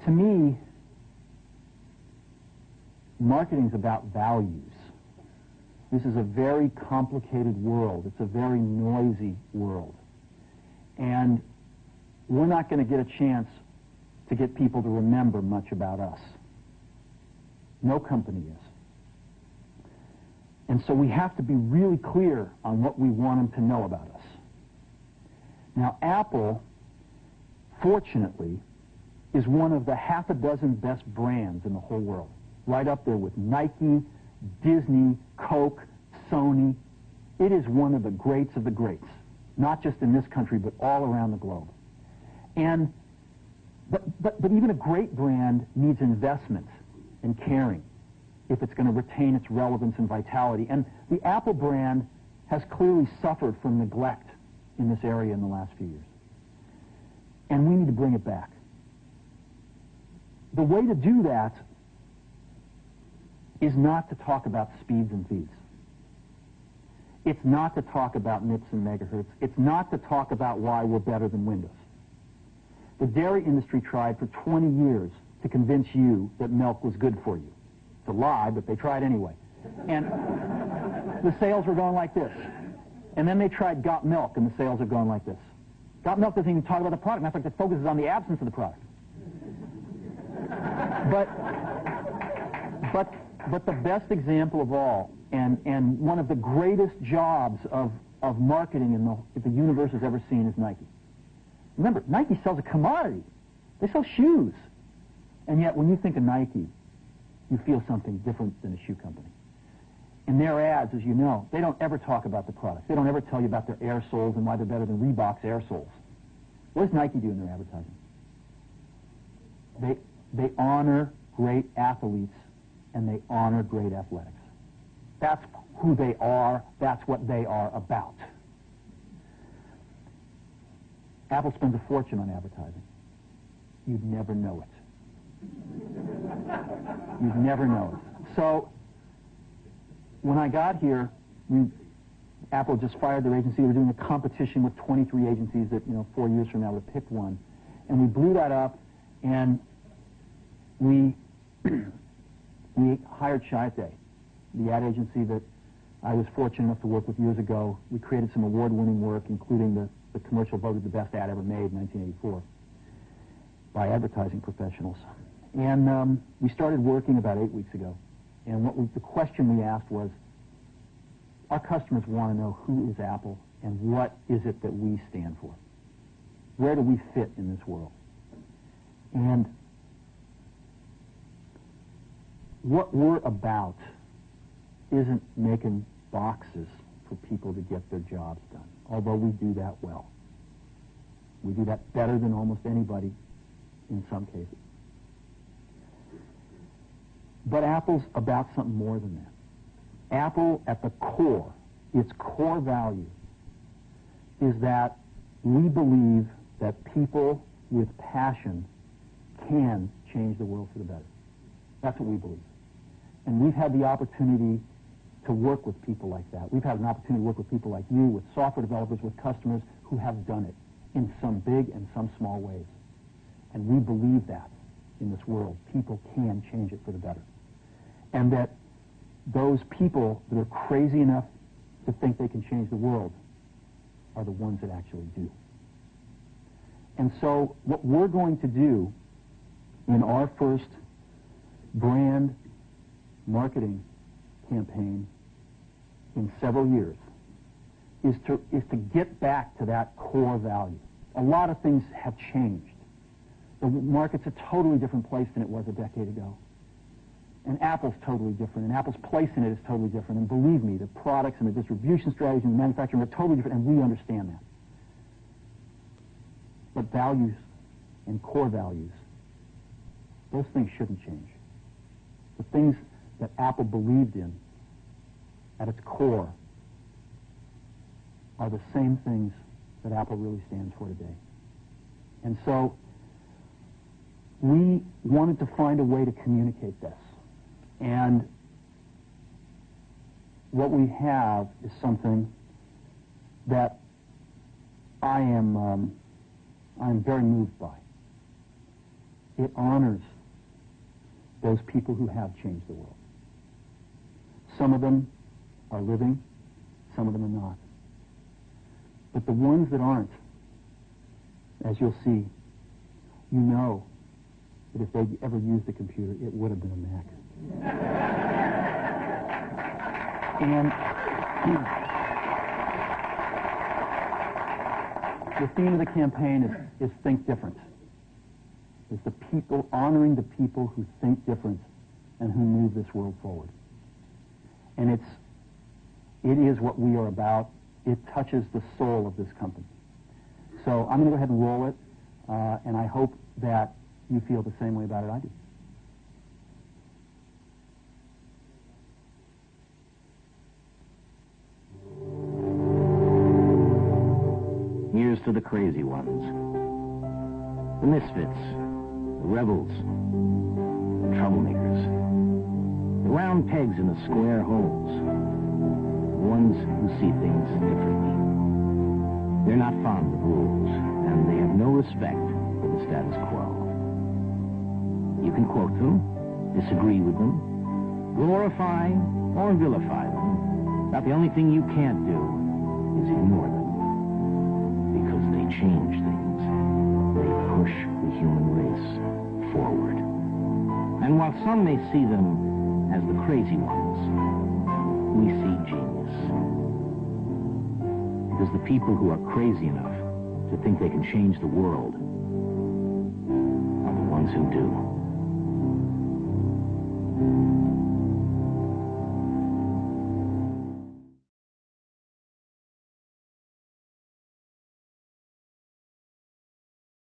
To me, marketing's about values. This is a very complicated world. It's a very noisy world. And we're not going to get a chance to get people to remember much about us. No company is. And so we have to be really clear on what we want them to know about us. Now, Apple, fortunately, is one of the half a dozen best brands in the whole world. Right up there with Nike, Disney, Coke, Sony. It is one of the greats of the greats, not just in this country, but all around the globe. And but even a great brand needs investment and caring if it's going to retain its relevance and vitality. And the Apple brand has clearly suffered from neglect in this area in the last few years. And we need to bring it back. The way to do that is not to talk about speeds and feeds. It's not to talk about MIPS and megahertz. It's not to talk about why we're better than Windows. The dairy industry tried for 20 years to convince you that milk was good for you. It's a lie, but they tried anyway. And the sales were going like this. And then they tried Got Milk, and the sales are going like this. Got Milk doesn't even talk about the product. Matter of fact, it focuses on the absence of the product. But the best example of all, and one of the greatest jobs of marketing that the universe has ever seen is Nike. Remember, Nike sells a commodity. They sell shoes. And yet, when you think of Nike, you feel something different than a shoe company. In their ads, as you know, they don't ever talk about the product. They don't ever tell you about their air soles and why they're better than Reebok's air soles. What does Nike do in their advertising? They honor great athletes and they honor great athletics. That's who they are. That's what they are about. Apple spends a fortune on advertising. You'd never know it. You'd never know it. So, when I got here, Apple just fired their agency. They were doing a competition with 23 agencies that, 4 years from now would have picked one. And we blew that up, and we hired Chiat/Day, the ad agency that I was fortunate enough to work with years ago. We created some award-winning work, including the commercial voted the best ad ever made in 1984 by advertising professionals. And we started working about 8 weeks ago. And the question we asked was, our customers want to know who is Apple and what is it that we stand for? Where do we fit in this world? And what we're about isn't making boxes for people to get their jobs done, although we do that well. We do that better than almost anybody in some cases. But Apple's about something more than that. Apple, at the core, its core value, is that we believe that people with passion can change the world for the better. That's what we believe. And we've had the opportunity to work with people like that. We've had an opportunity to work with people like you, with software developers, with customers who have done it in some big and some small ways. And we believe that in this world. People can change it for the better. And that those people that are crazy enough to think they can change the world are the ones that actually do. And so what we're going to do in our first brand marketing campaign in several years is to get back to that core value. A lot of things have changed. The market's a totally different place than it was a decade ago. And Apple's totally different, and Apple's place in it is totally different. And believe me, the products and the distribution strategies and the manufacturing are totally different, and we understand that. But values and core values, those things shouldn't change. The things that Apple believed in at its core are the same things that Apple really stands for today. And so we wanted to find a way to communicate this. And what we have is something that I'm very moved by. It honors those people who have changed the world. Some of them are living, some of them are not. But the ones that aren't, as you'll see, you know that if they'd ever used a computer, it would have been a Mac. And the theme of the campaign is Think Different. It's the people, honoring the people who think different and who move this world forward. And it is what we are about. It touches the soul of this company. So I'm going to go ahead and roll it, and I hope that you feel the same way about it I do. Here's to the crazy ones, the misfits, the rebels, the troublemakers, the round pegs in the square holes, the ones who see things differently. They're not fond of rules, and they have no respect for the status quo. You can quote them, disagree with them, glorify or vilify them, but the only thing you can't do is ignore them. Because they change things. They push the human race forward. And while some may see them as the crazy ones, we see genius. Because the people who are crazy enough to think they can change the world are the ones who do.